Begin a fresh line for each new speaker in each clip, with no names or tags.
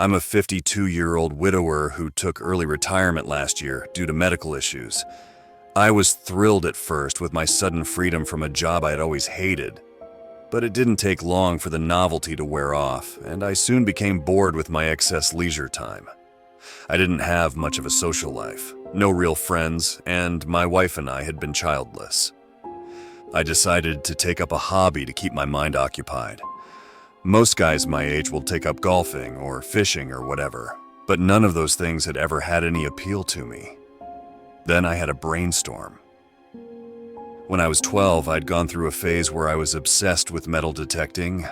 I'm a 52-year-old widower who took early retirement last year due to medical issues. I was thrilled at first with my sudden freedom from a job I had always hated. But it didn't take long for the novelty to wear off, and I soon became bored with my excess leisure time. I didn't have much of a social life, no real friends, and my wife and I had been childless. I decided to take up a hobby to keep my mind occupied. Most guys my age will take up golfing or fishing or whatever, but none of those things had ever had any appeal to me. Then I had a brainstorm. When I was 12, I'd gone through a phase where I was obsessed with metal detecting.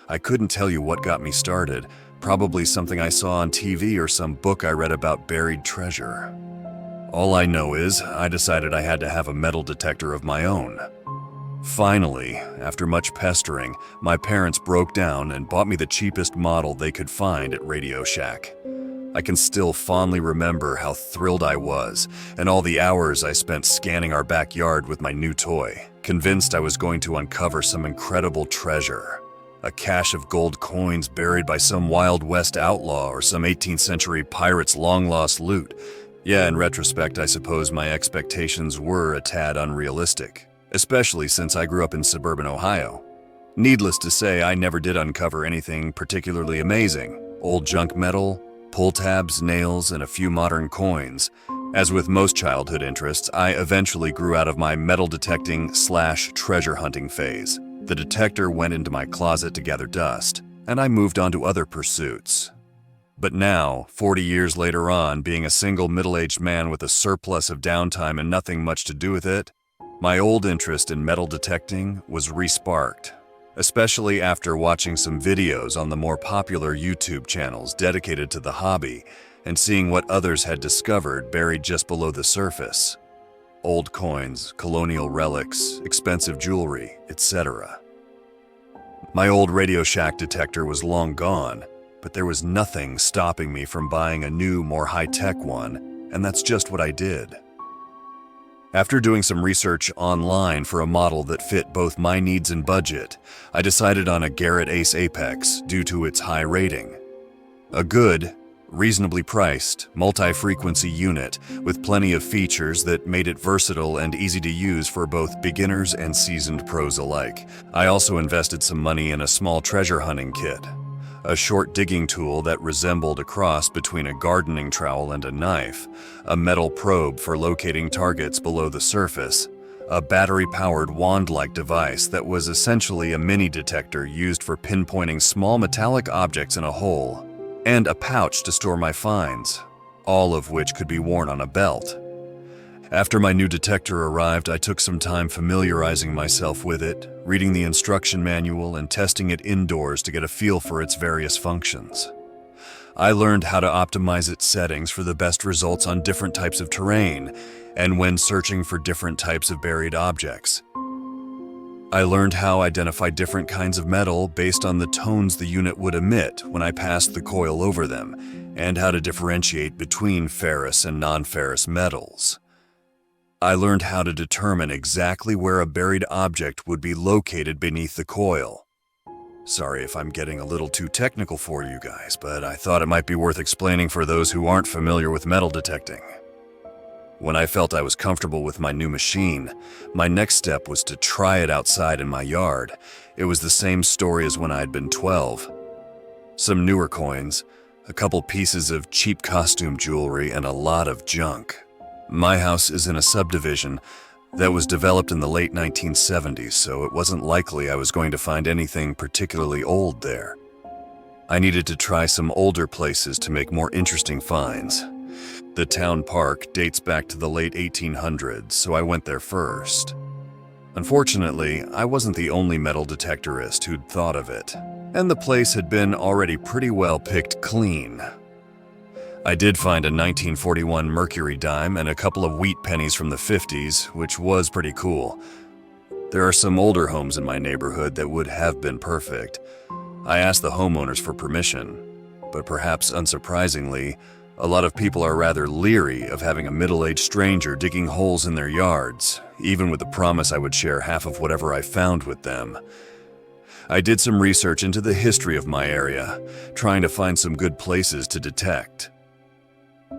I couldn't tell you what got me started, probably something I saw on TV or some book I read about buried treasure. All I know is I decided I had to have a metal detector of my own. Finally, after much pestering, my parents broke down and bought me the cheapest model they could find at Radio Shack. I can still fondly remember how thrilled I was and all the hours I spent scanning our backyard with my new toy, convinced I was going to uncover some incredible treasure. A cache of gold coins buried by some Wild West outlaw or some 18th century pirate's long-lost loot. Yeah, in retrospect, I suppose my expectations were a tad unrealistic, especially since I grew up in suburban Ohio. Needless to say, I never did uncover anything particularly amazing. Old junk metal, pull tabs, nails, and a few modern coins. As with most childhood interests, I eventually grew out of my metal detecting/treasure hunting phase. The detector went into my closet to gather dust, and I moved on to other pursuits. But now, 40 years later on, being a single middle-aged man with a surplus of downtime and nothing much to do with it, my old interest in metal detecting was re-sparked. Especially after watching some videos on the more popular YouTube channels dedicated to the hobby and seeing what others had discovered buried just below the surface. Old coins, colonial relics, expensive jewelry, etc. My old Radio Shack detector was long gone, but there was nothing stopping me from buying a new, more high-tech one, and that's just what I did. After doing some research online for a model that fit both my needs and budget, I decided on a Garrett Ace Apex due to its high rating. A good, reasonably priced, multi-frequency unit with plenty of features that made it versatile and easy to use for both beginners and seasoned pros alike. I also invested some money in a small treasure hunting kit. A short digging tool that resembled a cross between a gardening trowel and a knife, a metal probe for locating targets below the surface, a battery-powered wand-like device that was essentially a mini detector used for pinpointing small metallic objects in a hole, and a pouch to store my finds, all of which could be worn on a belt. After my new detector arrived, I took some time familiarizing myself with it, reading the instruction manual and testing it indoors to get a feel for its various functions. I learned how to optimize its settings for the best results on different types of terrain and when searching for different types of buried objects. I learned how to identify different kinds of metal based on the tones the unit would emit when I passed the coil over them, and how to differentiate between ferrous and non-ferrous metals. I learned how to determine exactly where a buried object would be located beneath the coil. Sorry if I'm getting a little too technical for you guys, but I thought it might be worth explaining for those who aren't familiar with metal detecting. When I felt I was comfortable with my new machine, my next step was to try it outside in my yard. It was the same story as when I had been 12. Some newer coins, a couple pieces of cheap costume jewelry, and a lot of junk. My house is in a subdivision that was developed in the late 1970s, so it wasn't likely I was going to find anything particularly old there. I needed to try some older places to make more interesting finds. The town park dates back to the late 1800s, so I went there first. Unfortunately, I wasn't the only metal detectorist who'd thought of it, and the place had been already pretty well picked clean. I did find a 1941 mercury dime and a couple of wheat pennies from the 50s, which was pretty cool. There are some older homes in my neighborhood that would have been perfect. I asked the homeowners for permission, but perhaps unsurprisingly, a lot of people are rather leery of having a middle-aged stranger digging holes in their yards, even with the promise I would share half of whatever I found with them. I did some research into the history of my area, trying to find some good places to detect.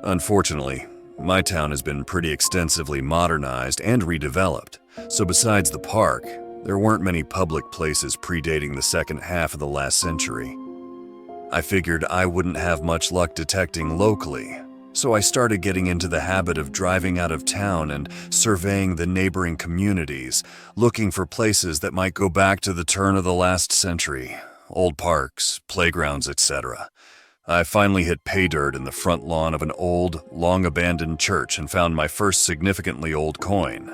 Unfortunately, my town has been pretty extensively modernized and redeveloped, so besides the park, there weren't many public places predating the second half of the last century. I figured I wouldn't have much luck detecting locally, so I started getting into the habit of driving out of town and surveying the neighboring communities, looking for places that might go back to the turn of the last century, old parks, playgrounds, etc. I finally hit pay dirt in the front lawn of an old, long-abandoned church and found my first significantly old coin,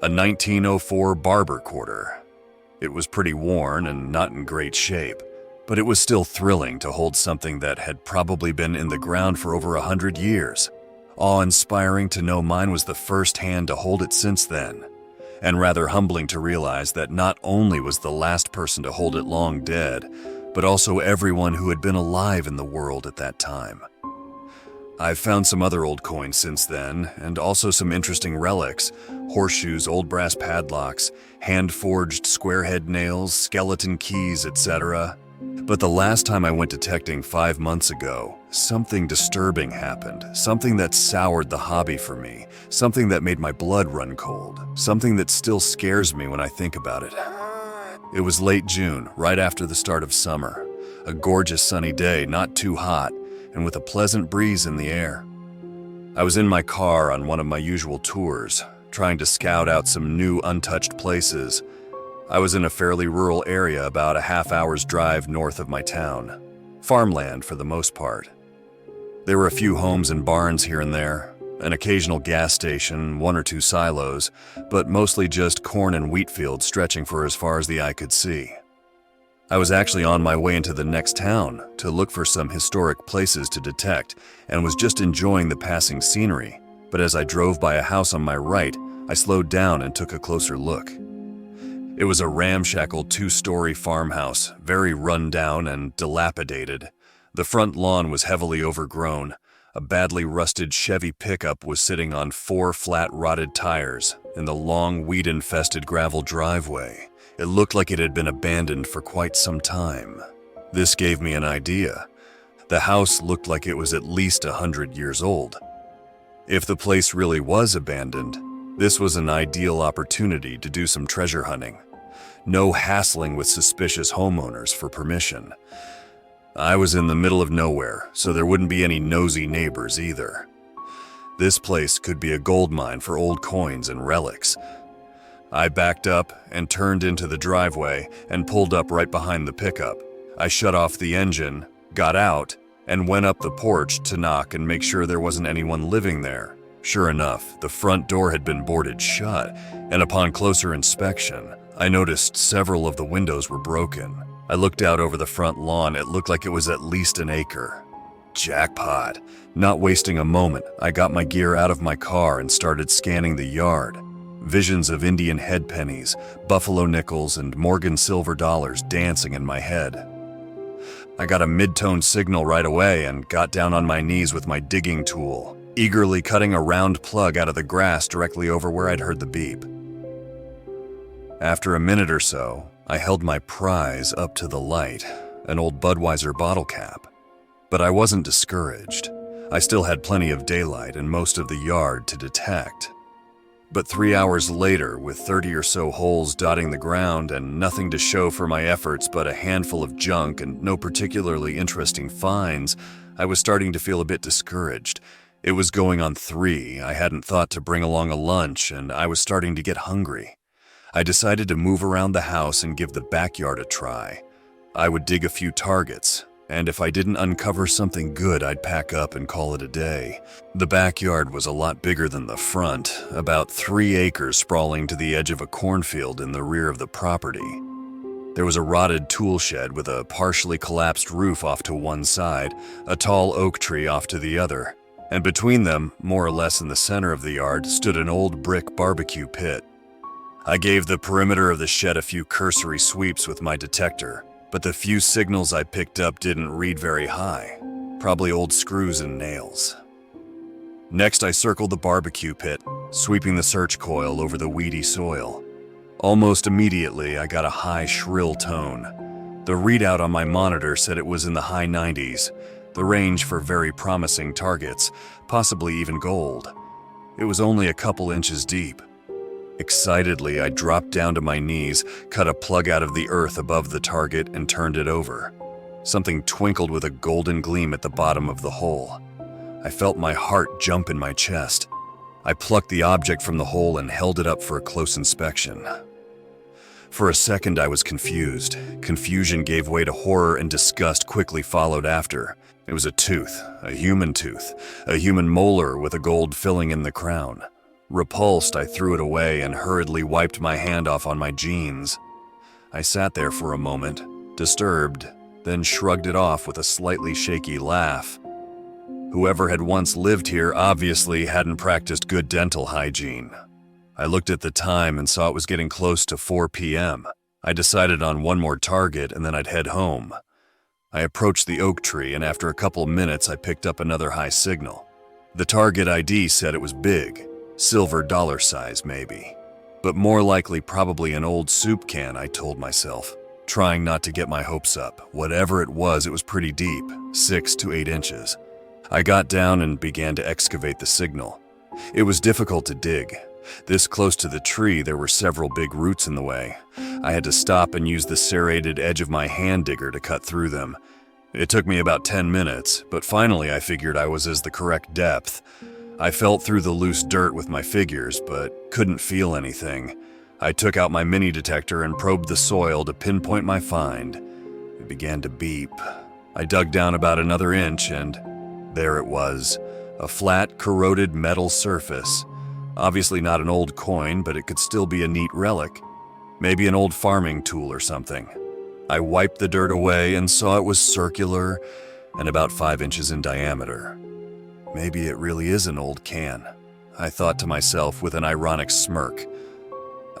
a 1904 barber quarter. It was pretty worn and not in great shape, but it was still thrilling to hold something that had probably been in the ground for over 100 years. Awe-inspiring to know mine was the first hand to hold it since then, and rather humbling to realize that not only was the last person to hold it long dead, but also everyone who had been alive in the world at that time. I've found some other old coins since then, and also some interesting relics: horseshoes, old brass padlocks, hand-forged square-head nails, skeleton keys, etc. But the last time I went detecting 5 months ago, something disturbing happened, something that soured the hobby for me, something that made my blood run cold, something that still scares me when I think about it. It was late June, right after the start of summer. A gorgeous sunny day, not too hot, and with a pleasant breeze in the air. I was in my car on one of my usual tours, trying to scout out some new untouched places. I was in a fairly rural area about a half-hour's drive north of my town. Farmland for the most part. There were a few homes and barns here and there, an occasional gas station, 1 or 2 silos, but mostly just corn and wheat fields stretching for as far as the eye could see. I was actually on my way into the next town to look for some historic places to detect and was just enjoying the passing scenery, but as I drove by a house on my right, I slowed down and took a closer look. It was a ramshackle 2-story farmhouse, very run down and dilapidated. The front lawn was heavily overgrown. A badly rusted Chevy pickup was sitting on 4 flat rotted tires in the long weed-infested gravel driveway. It looked like it had been abandoned for quite some time. This gave me an idea. The house looked like it was at least 100 years old. If the place really was abandoned, this was an ideal opportunity to do some treasure hunting. No hassling with suspicious homeowners for permission. I was in the middle of nowhere, so there wouldn't be any nosy neighbors either. This place could be a gold mine for old coins and relics. I backed up and turned into the driveway and pulled up right behind the pickup. I shut off the engine, got out, and went up the porch to knock and make sure there wasn't anyone living there. Sure enough, the front door had been boarded shut, and upon closer inspection, I noticed several of the windows were broken. I looked out over the front lawn. It looked like it was at least an acre. Jackpot. Not wasting a moment, I got my gear out of my car and started scanning the yard. Visions of Indian head pennies, buffalo nickels, and Morgan silver dollars dancing in my head. I got a mid-tone signal right away and got down on my knees with my digging tool, eagerly cutting a round plug out of the grass directly over where I'd heard the beep. After a minute or so, I held my prize up to the light, an old Budweiser bottle cap. But I wasn't discouraged. I still had plenty of daylight and most of the yard to detect. But 3 hours later, with 30 or so holes dotting the ground and nothing to show for my efforts but a handful of junk and no particularly interesting finds, I was starting to feel a bit discouraged. It was going on 3, I hadn't thought to bring along a lunch, and I was starting to get hungry. I decided to move around the house and give the backyard a try. I would dig a few targets, and if I didn't uncover something good, I'd pack up and call it a day. The backyard was a lot bigger than the front, about 3 acres sprawling to the edge of a cornfield in the rear of the property. There was a rotted tool shed with a partially collapsed roof off to one side, a tall oak tree off to the other, and between them, more or less in the center of the yard, stood an old brick barbecue pit. I gave the perimeter of the shed a few cursory sweeps with my detector, but the few signals I picked up didn't read very high. Probably old screws and nails. Next, I circled the barbecue pit, sweeping the search coil over the weedy soil. Almost immediately, I got a high, shrill tone. The readout on my monitor said it was in the high 90s, the range for very promising targets, possibly even gold. It was only a couple inches deep. Excitedly, I dropped down to my knees, cut a plug out of the earth above the target, and turned it over. Something twinkled with a golden gleam at the bottom of the hole. I felt my heart jump in my chest. I plucked the object from the hole and held it up for a close inspection. For a second, I was confused. Confusion gave way to horror, and disgust quickly followed after. It was a tooth, a human molar with a gold filling in the crown. Repulsed, I threw it away and hurriedly wiped my hand off on my jeans. I sat there for a moment, disturbed, then shrugged it off with a slightly shaky laugh. Whoever had once lived here obviously hadn't practiced good dental hygiene. I looked at the time and saw it was getting close to 4 p.m. I decided on one more target and then I'd head home. I approached the oak tree, and after a couple minutes I picked up another high signal. The target ID said it was big, silver dollar size maybe. But more likely probably an old soup can, I told myself, trying not to get my hopes up. Whatever it was pretty deep, 6 to 8 inches. I got down and began to excavate the signal. It was difficult to dig. This close to the tree, there were several big roots in the way. I had to stop and use the serrated edge of my hand digger to cut through them. It took me about 10 minutes, but finally I figured I was at the correct depth. I felt through the loose dirt with my fingers, but couldn't feel anything. I took out my mini detector and probed the soil to pinpoint my find. It began to beep. I dug down about another inch, and there it was, a flat, corroded metal surface. Obviously not an old coin, but it could still be a neat relic. Maybe an old farming tool or something. I wiped the dirt away and saw it was circular and about 5 inches in diameter. Maybe it really is an old can, I thought to myself with an ironic smirk.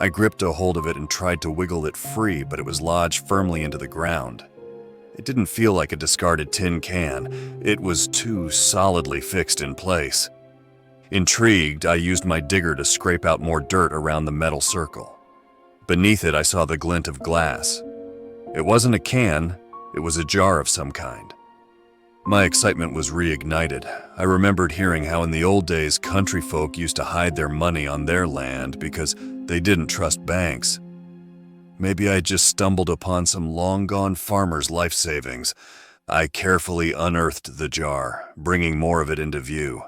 I gripped a hold of it and tried to wiggle it free, but it was lodged firmly into the ground. It didn't feel like a discarded tin can. It was too solidly fixed in place. Intrigued, I used my digger to scrape out more dirt around the metal circle. Beneath it, I saw the glint of glass. It wasn't a can, it was a jar of some kind. My excitement was reignited. I remembered hearing how in the old days country folk used to hide their money on their land because they didn't trust banks. Maybe I just stumbled upon some long-gone farmer's life savings. I carefully unearthed the jar, bringing more of it into view.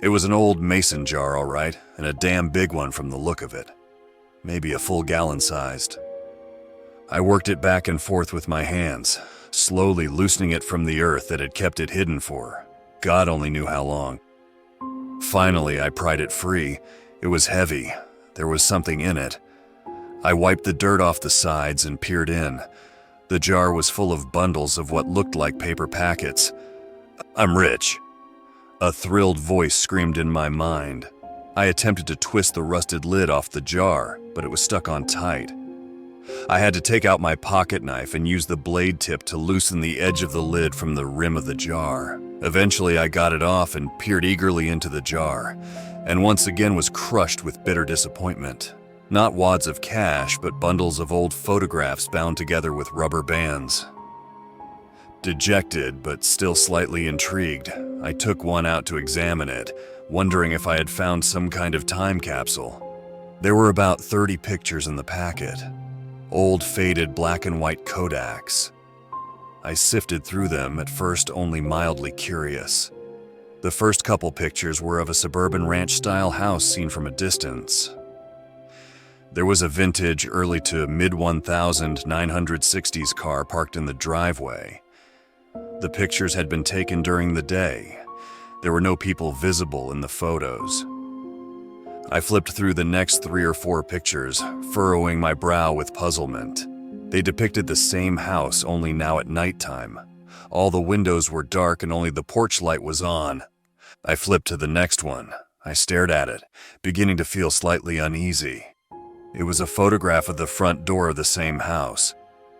It was an old mason jar, all right, and a damn big one from the look of it. Maybe a full gallon sized. I worked it back and forth with my hands, slowly loosening it from the earth that had kept it hidden for God only knew how long. Finally, I pried it free. It was heavy. There was something in it. I wiped the dirt off the sides and peered in. The jar was full of bundles of what looked like paper packets. I'm rich. A thrilled voice screamed in my mind. I attempted to twist the rusted lid off the jar, but it was stuck on tight. I had to take out my pocket knife and use the blade tip to loosen the edge of the lid from the rim of the jar. Eventually, I got it off and peered eagerly into the jar, and once again was crushed with bitter disappointment. Not wads of cash, but bundles of old photographs bound together with rubber bands. Dejected, but still slightly intrigued, I took one out to examine it, wondering if I had found some kind of time capsule. There were about 30 pictures in the packet. Old faded black and white Kodaks. I sifted through them, at first only mildly curious. The first couple pictures were of a suburban ranch-style house seen from a distance. There was a vintage early to mid-1960s car parked in the driveway. The pictures had been taken during the day. There were no people visible in the photos. I flipped through the next 3 or 4 pictures, furrowing my brow with puzzlement. They depicted the same house, only now at nighttime. All the windows were dark and only the porch light was on. I flipped to the next one. I stared at it, beginning to feel slightly uneasy. It was a photograph of the front door of the same house,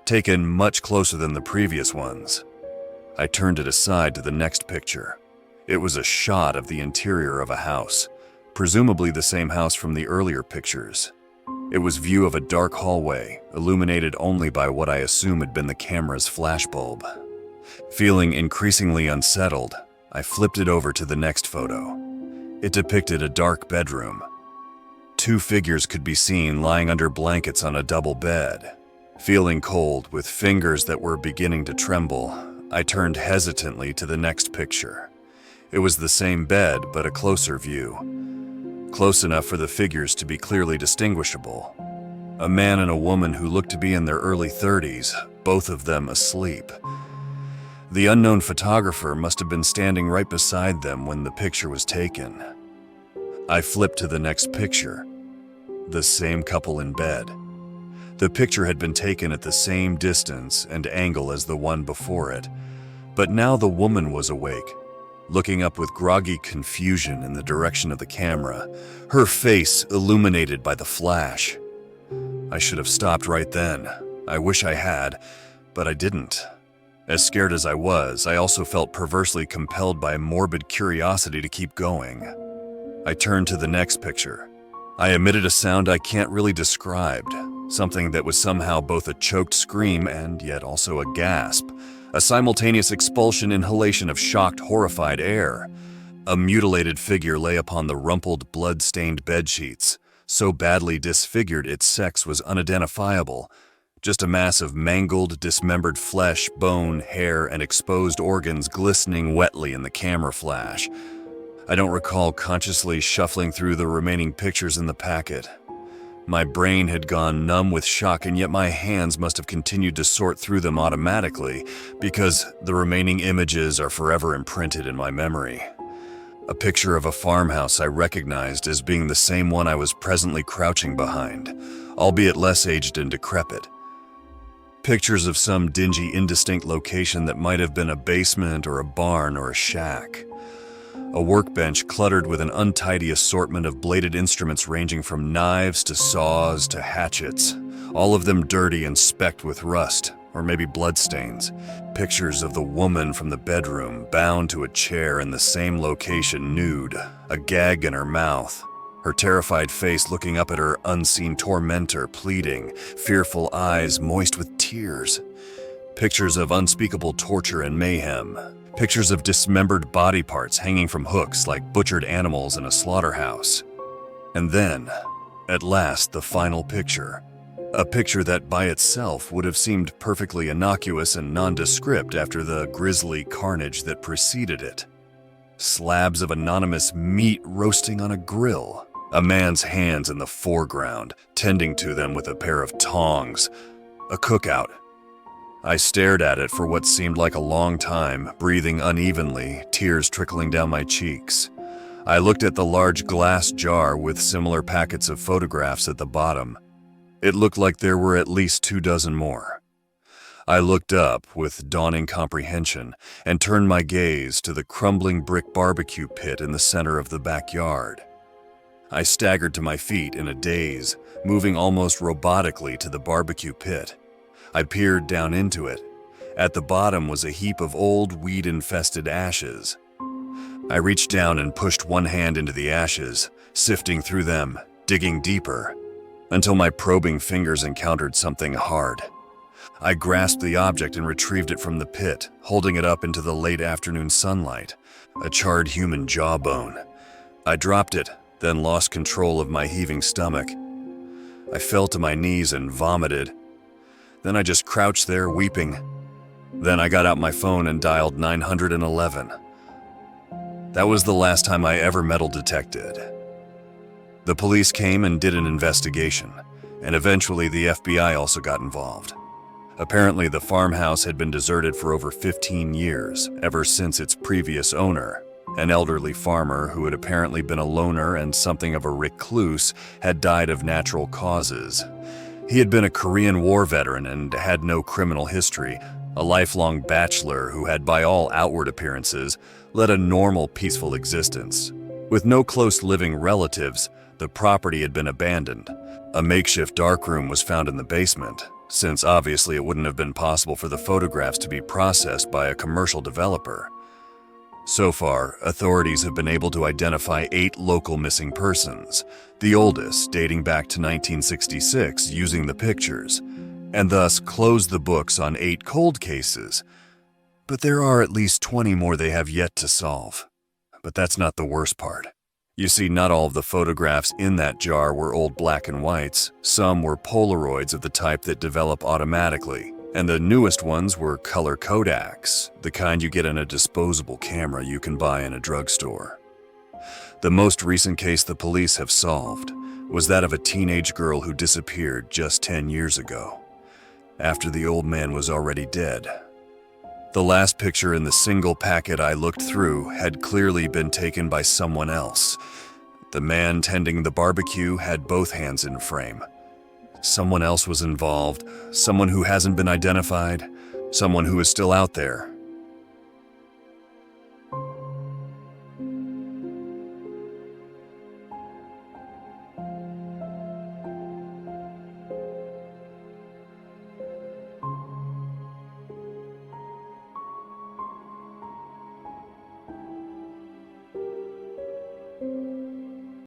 taken much closer than the previous ones. I turned it aside to the next picture. It was a shot of the interior of a house, presumably the same house from the earlier pictures. It was view of a dark hallway, illuminated only by what I assume had been the camera's flashbulb. Feeling increasingly unsettled, I flipped it over to the next photo. It depicted a dark bedroom. Two figures could be seen lying under blankets on a double bed. Feeling cold, with fingers that were beginning to tremble, I turned hesitantly to the next picture. It was the same bed, but a closer view. Close enough for the figures to be clearly distinguishable. A man and a woman who looked to be in their early 30s, both of them asleep. The unknown photographer must have been standing right beside them when the picture was taken. I flipped to the next picture. The same couple in bed. The picture had been taken at the same distance and angle as the one before it, but now the woman was awake, looking up with groggy confusion in the direction of the camera, her face illuminated by the flash. I should have stopped right then. I wish I had, but I didn't. As scared as I was, I also felt perversely compelled by a morbid curiosity to keep going. I turned to the next picture. I emitted a sound I can't really describe, something that was somehow both a choked scream and yet also a gasp, a simultaneous expulsion inhalation of shocked, horrified air. A mutilated figure lay upon the rumpled, blood-stained bedsheets, so badly disfigured its sex was unidentifiable. Just a mass of mangled, dismembered flesh, bone, hair, and exposed organs glistening wetly in the camera flash. I don't recall consciously shuffling through the remaining pictures in the packet. My brain had gone numb with shock, and yet my hands must have continued to sort through them automatically, because the remaining images are forever imprinted in my memory. A picture of a farmhouse I recognized as being the same one I was presently crouching behind, albeit less aged and decrepit. Pictures of some dingy, indistinct location that might have been a basement or a barn or a shack. A workbench cluttered with an untidy assortment of bladed instruments ranging from knives to saws to hatchets, all of them dirty and specked with rust, or maybe bloodstains. Pictures of the woman from the bedroom, bound to a chair in the same location, nude, a gag in her mouth. Her terrified face looking up at her unseen tormentor, pleading, fearful eyes moist with tears. Pictures of unspeakable torture and mayhem. Pictures of dismembered body parts hanging from hooks like butchered animals in a slaughterhouse. And then, at last, the final picture. A picture that by itself would have seemed perfectly innocuous and nondescript after the grisly carnage that preceded it. Slabs of anonymous meat roasting on a grill. A man's hands in the foreground, tending to them with a pair of tongs. A cookout. I stared at it for what seemed like a long time, breathing unevenly, tears trickling down my cheeks. I looked at the large glass jar with similar packets of photographs at the bottom. It looked like there were at least 24 more. I looked up with dawning comprehension and turned my gaze to the crumbling brick barbecue pit in the center of the backyard. I staggered to my feet in a daze, moving almost robotically to the barbecue pit. I peered down into it. At the bottom was a heap of old, weed-infested ashes. I reached down and pushed one hand into the ashes, sifting through them, digging deeper, until my probing fingers encountered something hard. I grasped the object and retrieved it from the pit, holding it up into the late afternoon sunlight, a charred human jawbone. I dropped it, then lost control of my heaving stomach. I fell to my knees and vomited. Then I just crouched there, weeping. Then I got out my phone and dialed 911. That was the last time I ever metal detected. The police came and did an investigation, and eventually the FBI also got involved. Apparently, the farmhouse had been deserted for over 15 years, ever since its previous owner, an elderly farmer who had apparently been a loner and something of a recluse, had died of natural causes. He had been a Korean War veteran and had no criminal history, a lifelong bachelor who had, by all outward appearances, led a normal, peaceful existence. With no close living relatives, the property had been abandoned. A makeshift darkroom was found in the basement, since obviously it wouldn't have been possible for the photographs to be processed by a commercial developer. So far, authorities have been able to identify 8 local missing persons, the oldest dating back to 1966 using the pictures, and thus close the books on 8 cold cases. But there are at least 20 more they have yet to solve. But that's not the worst part. You see, not all of the photographs in that jar were old black and whites. Some were Polaroids of the type that develop automatically, and the newest ones were color Kodaks, the kind you get in a disposable camera you can buy in a drugstore. The most recent case the police have solved was that of a teenage girl who disappeared just 10 years ago, after the old man was already dead. The last picture in the single packet I looked through had clearly been taken by someone else. The man tending the barbecue had both hands in frame. Someone else was involved, someone who hasn't been identified, someone who is still out there,